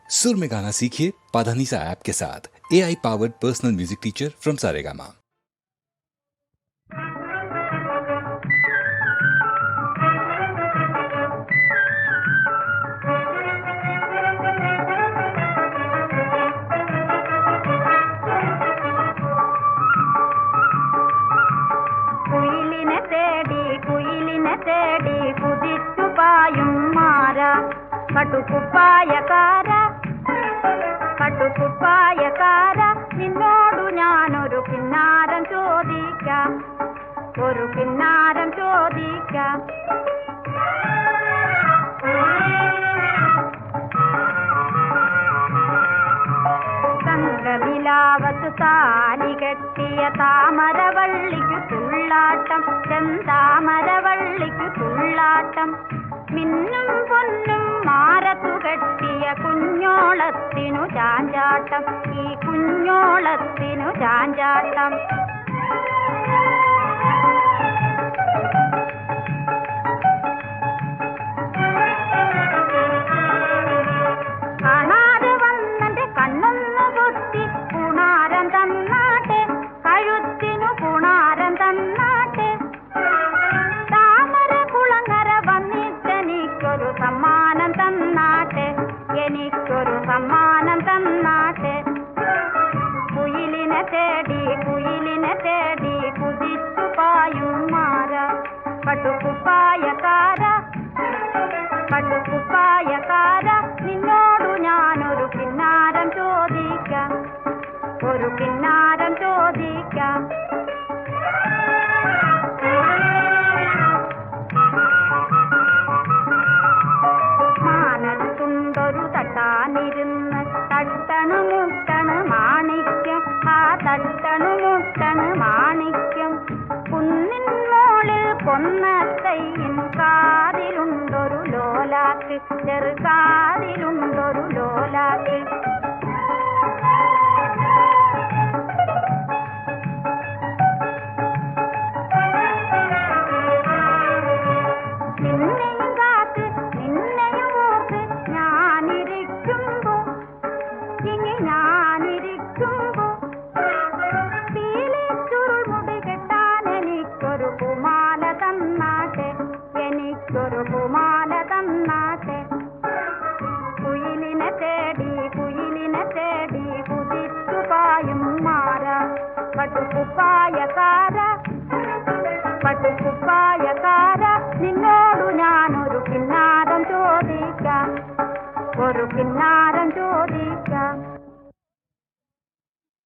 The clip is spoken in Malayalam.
सुर में गाना सीखिए पाधानीसा ऐप के साथ। AI powered personal music teacher from Saregama. പട്ടുകുപ്പായക്കാര നിന്നോടു ഞാനൊരു കിന്നാരം ചോദിക്കാം, ഒരു കിന്നാരം ചോദിക്കാം. സംഘവിലാവത്ത് താലി കെട്ടിയ താമരവള്ളിക്കു തുള്ളാട്ടം, ചെന്താമരവള്ളിക്കു തുള്ളാട്ടം. മിന്നും പൊന്നും മാറത്തു കെട്ടിയ കുഞ്ഞോളത്തിനു ചാഞ്ചാട്ടം, ഈ കുഞ്ഞോളത്തിനു ചാഞ്ചാട്ടം. കാണാതെ വന്നെന്റെ കണ്ണൊന്നു പൊത്തി കുണാരം തന്നാട്ടെ, കഴുത്തിനു കുണാരം തന്നാട്ടെ. താമര കുളങ്ങര വന്നിട്ടെനിക്കൊരു സമ്മാനം തന്നാട്ടെ, എനിക്കൊരു സമ്മാനം തന്നാട്ടെ. കുയിലിനെ തേടി കുതിച്ചു പായും മാര, പട്ടുകുപ്പായക്കാര നിന്നോടു ഞാനൊരു കിന്നാരം ചോദിക്കാം, ഒരു കിന്നാരം ചോദിക്കാം. മാനത്തുണ്ടൊരു തട്ടാനിരുന്ന്